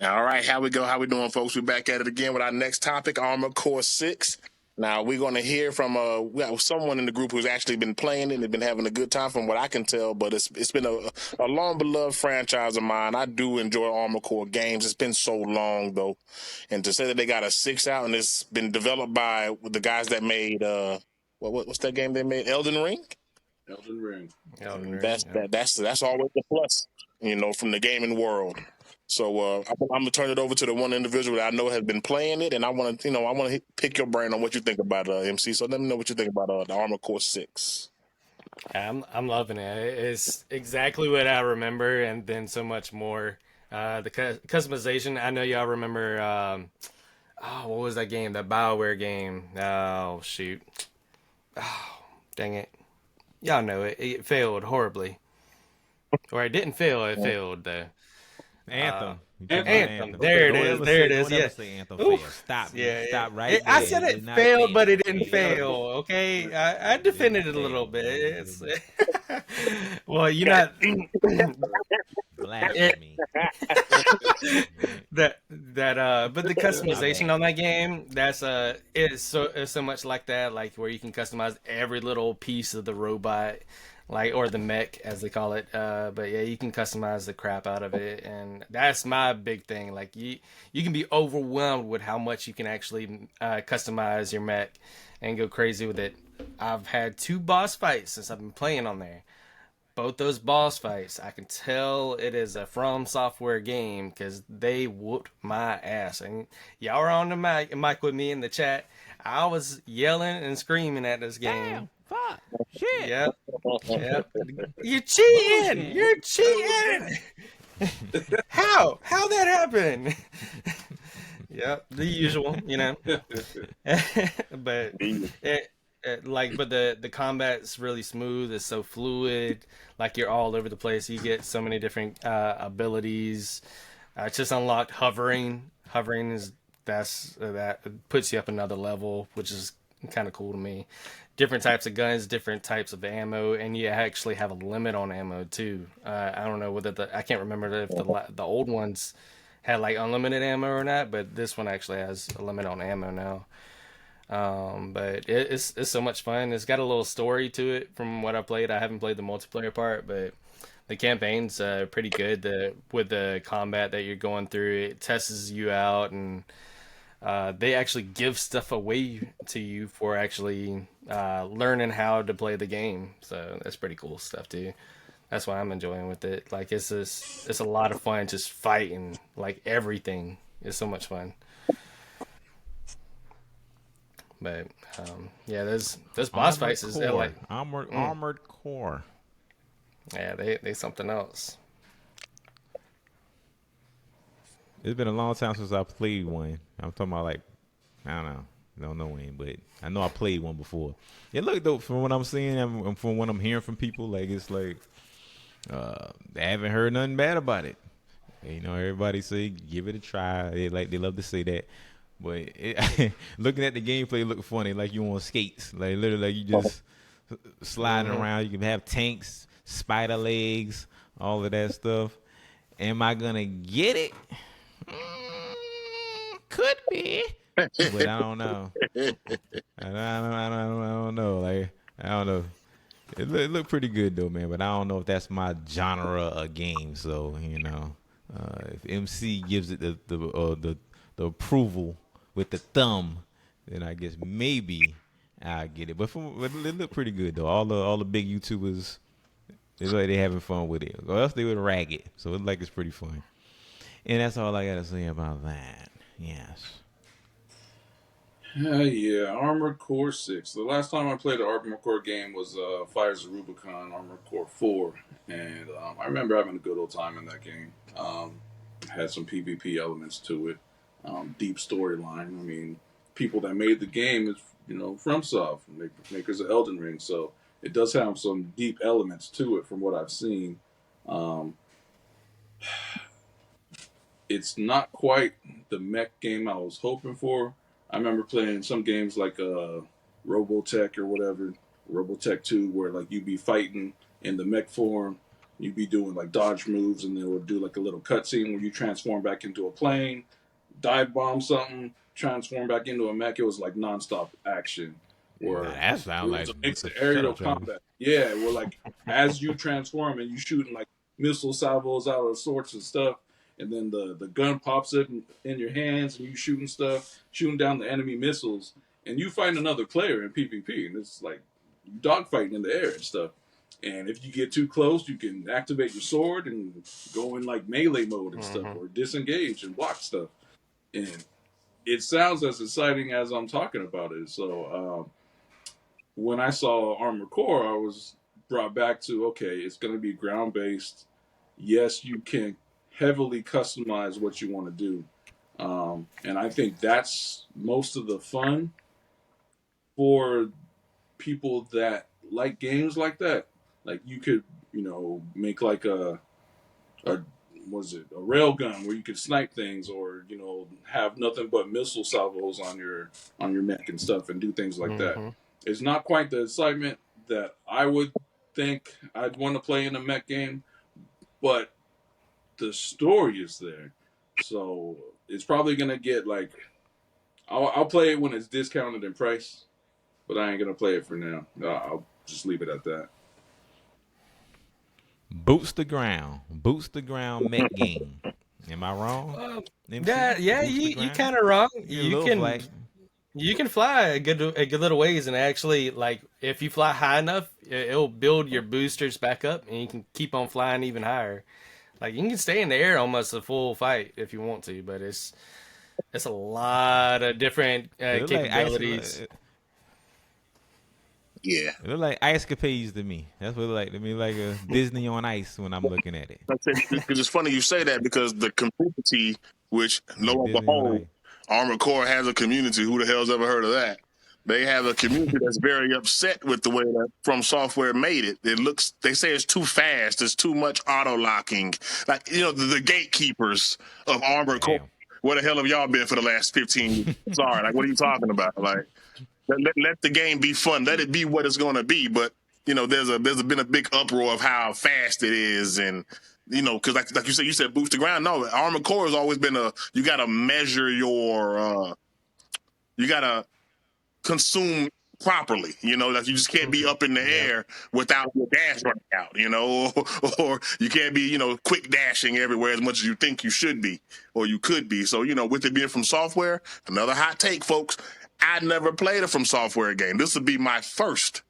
All right, how we go? How we doing, folks? We're back at it again with our next topic, Armored Core 6. Now, we're going to hear from we have someone in the group who's actually been playing it and been having a good time from what I can tell, but it's been a long-beloved franchise of mine. I do enjoy Armored Core games. It's been so long, though. And to say that they got a 6 out and it's been developed by the guys that made, what's that game they made? Elden Ring? Elden Ring. Elden And Ring, yeah. that's always a plus, from the gaming world. So I'm gonna turn it over to the one individual that I know has been playing it, and I want to, pick your brain on what you think about MC. So let me know what you think about the Armor Core 6. I'm loving it. It's exactly what I remember, and then so much more. The customization. I know y'all remember. What was that game? That BioWare game. Oh shoot. Oh, dang it. Y'all know it. It failed horribly, or it didn't fail. It failed though. Anthem. You talking about Anthem. Anthem. There it Don't is. ever There say, it is. don't Yeah. ever say Anthem Oof. failed. Stop. Yeah. Stop right there. I said It did it not failed, but fail. it didn't fail. Okay. I It did defended not it a little fail. bit. It It's was well, you're not. it, blasphemy. but the My customization bad. on that game, that's it's so much like that, like where you can customize every little piece of the robot, like, or the mech as they call it. But yeah, you can customize the crap out of it, and that's my big thing. Like you can be overwhelmed with how much you can actually customize your mech and go crazy with it. I've had two boss fights since I've been playing on there. Both those boss fights, I can tell it is a From Software game because they whooped my ass. And y'all were on the mic with me in the chat. I was yelling and screaming at this game. Damn. Fuck. Shit. Yep, yep. You're cheating. Bullshit. You're cheating. How that happened? Yep, the usual. But but the combat's really smooth. It's so fluid. Like you're all over the place. You get so many different abilities. It's just unlocked hovering. Hovering is that puts you up another level, which is kind of cool to me. Different types of guns, different types of ammo, and you actually have a limit on ammo too. I don't know whether I can't remember if the old ones had like unlimited ammo or not, but this one actually has a limit on ammo now. But it's so much fun. It's got a little story to it from what I played. I haven't played the multiplayer part, but the campaign's pretty good. With the combat that you're going through, it tests you out, and they actually give stuff away to you for actually learning how to play the game. So that's pretty cool stuff too. That's why I'm enjoying with it. Like it's a lot of fun just fighting like everything. It's so much fun. But yeah, those boss Armored fights is they're core. like Armored core. yeah, they something else. It's been a long time since I played one. I'm talking about like, I don't know. Don't know when, but I know I played one before. It looked dope from what I'm seeing and from what I'm hearing from people. Like it's like they haven't heard nothing bad about it. Everybody say give it a try. They love to say that. But looking at the gameplay, it look funny. Like you on skates. Like literally, like you just sliding Hmm. around. You can have tanks, spider legs, all of that stuff. Am I gonna get it? Could be, but I don't know. I don't know. Like I don't know. It looked pretty good though, man. But I don't know if that's my genre of game. So if MC gives it the approval with the thumb, then I guess maybe I get it. But it looked pretty good though. All the big YouTubers, it's like they having fun with it, or else they would rag it. So it like it's pretty fun. And that's all I gotta say about that. Yes. Yeah, Armored Core 6. The last time I played an Armored Core game was Fires of Rubicon, Armored Core 4. And I remember having a good old time in that game. Had some PvP elements to it, deep storyline. I mean, people that made the game is, FromSoft, makers of Elden Ring. So it does have some deep elements to it from what I've seen. Um, it's not quite the mech game I was hoping for. I remember playing some games like Robotech or whatever, Robotech 2, where like you'd be fighting in the mech form. You'd be doing like dodge moves, and they would do like a little cutscene where you transform back into a plane, dive bomb something, transform back into a mech. It was like nonstop action. Now Or that it sounds was like a mix of shut aerial up, Travis. combat. Yeah, where like as you transform and you shooting like missile salvos out of sorts and stuff, and then the gun pops up in your hands and you shooting stuff, shooting down the enemy missiles, and you find another player in PvP, and it's like dogfighting in the air and stuff. And if you get too close, you can activate your sword and go in like melee mode and stuff, or disengage and block stuff. And it sounds as exciting as I'm talking about it. So when I saw Armored Core, I was brought back to, okay, it's going to be ground based. Yes, you can heavily customize what you want to do. And I think that's most of the fun for people that like games like that. Like you could, make like a was it a rail gun where you could snipe things, or have nothing but missile salvos on your mech and stuff, and do things like that. It's not quite the excitement that I would think I'd want to play in a mech game, but the story is there. So it's probably gonna get like I'll play it when it's discounted in price, but I ain't gonna play it for now. I'll just leave it at that. Boots the ground mech game. Am I wrong? MC? Yeah, Boots the you ground? kind of wrong. You're a little black. You can fly a good little ways, and actually, like if you fly high enough, it'll build your boosters back up, and you can keep on flying even higher. Like you can stay in the air almost a full fight if you want to, but it's a lot of different It look like capabilities. Yeah. It look like ice capades to me. That's what it look like to me, like a Disney on ice when I'm looking at it. Because it's funny you say that, because the community, which lo and Disney on behold, ice. Armored Core has a community. Who the hell's ever heard of that? They have a community that's very upset with the way that From Software made it. They say it's too fast. There's too much auto locking. Like, the gatekeepers of Armored Core. Damn. Where the hell have y'all been for the last 15 years? Sorry, like, what are you talking about? Like, let the game be fun. Let it be what it's going to be. But there's been a big uproar of how fast it is, and because like you said, boost the ground. No, Armored Core has always been you got to measure you got to consume properly. Like you just can't be up in the air without your dash running out. Or you can't be quick dashing everywhere as much as you think you should be or you could be. So with it being From Software, another hot take, folks. I never played a From Software game. This would be my first.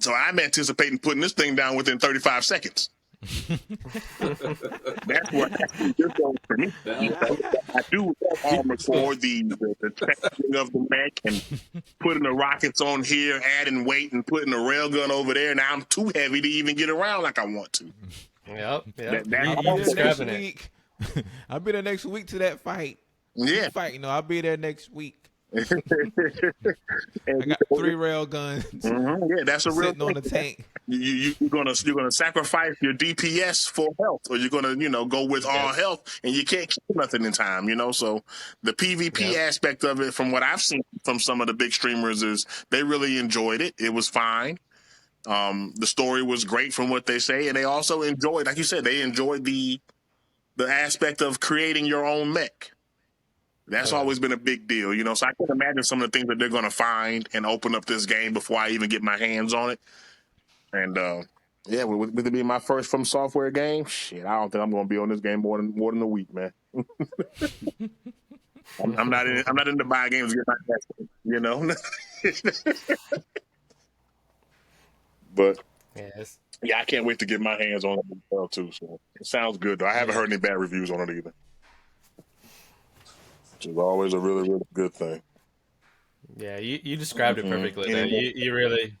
So I'm anticipating putting this thing down within 35 seconds. That's what this goes for me. I do love Armored Core, the testing of the mech and putting the rockets on here, adding weight and putting the railgun over there. Now I'm too heavy to even get around like I want to. Yep. You describing it. I'll be there next week to that fight. Yeah. Fight, I'll be there next week. I And got 3 rail guns yeah, that's a real sitting on the tank. You're gonna sacrifice your DPS for health, or you're gonna go with all health, and you can't kill nothing in time. So the PvP aspect of it, from what I've seen from some of the big streamers, is they really enjoyed it. It was fine. The story was great from what they say, and they also enjoyed, like you said, they enjoyed the aspect of creating your own mech. That's always been a big deal, So I can imagine some of the things that they're going to find and open up this game before I even get my hands on it. And with it being my first From Software game, shit, I don't think I'm going to be on this game more than a week, man. I'm not into buying games to get my ass, But Yes. yeah, I can't wait to get my hands on it as well too. So it sounds good though. I haven't heard any bad reviews on it either. Which is always a really, really good thing. Yeah, you described it perfectly. Though. You really,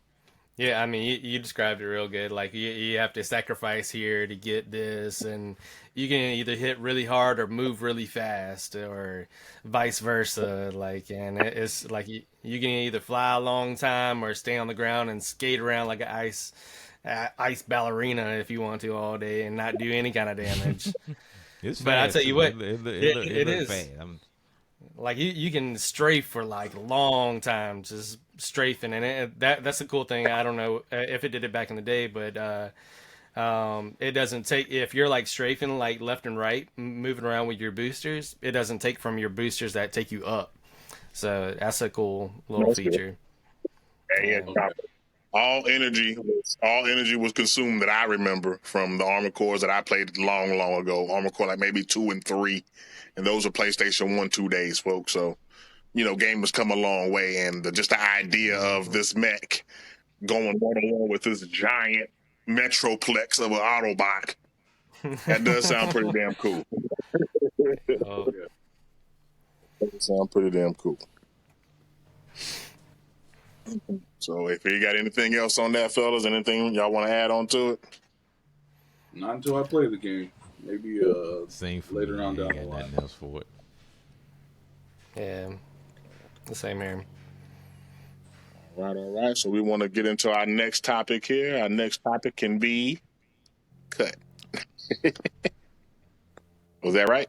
I mean, you described it real good. Like you have to sacrifice here to get this, and you can either hit really hard or move really fast, or vice versa. Like, and it's like you can either fly a long time or stay on the ground and skate around like an ice ballerina if you want to all day and not do any kind of damage. But I tell you what, it is. Fast. Like you can strafe for like a long time, just strafing, and that's a cool thing. I don't know if it did it back in the day, but It doesn't take if you're like strafing like left and right, moving around with your boosters. It doesn't take from your boosters that take you up. So that's a cool little That's good. feature. Yeah, Okay. all energy was consumed that I remember from the Armored Cores that I played long ago. Armored Core like maybe 2 and 3, and those are PlayStation 1-2 days, folks. So game has come a long way, and just the idea of this mech going one on one with this giant metroplex of an Autobot, that does sound pretty damn cool. Oh, Yeah. That does sound pretty damn cool. So if you got anything else on that, fellas, anything y'all want to add on to it? Not until I play the game. Maybe Same for later me. on I down ain't the got line. nothing else for it. yeah, the same here. All right. So we want to get into our next topic here. Our next topic can be cut. Was that right?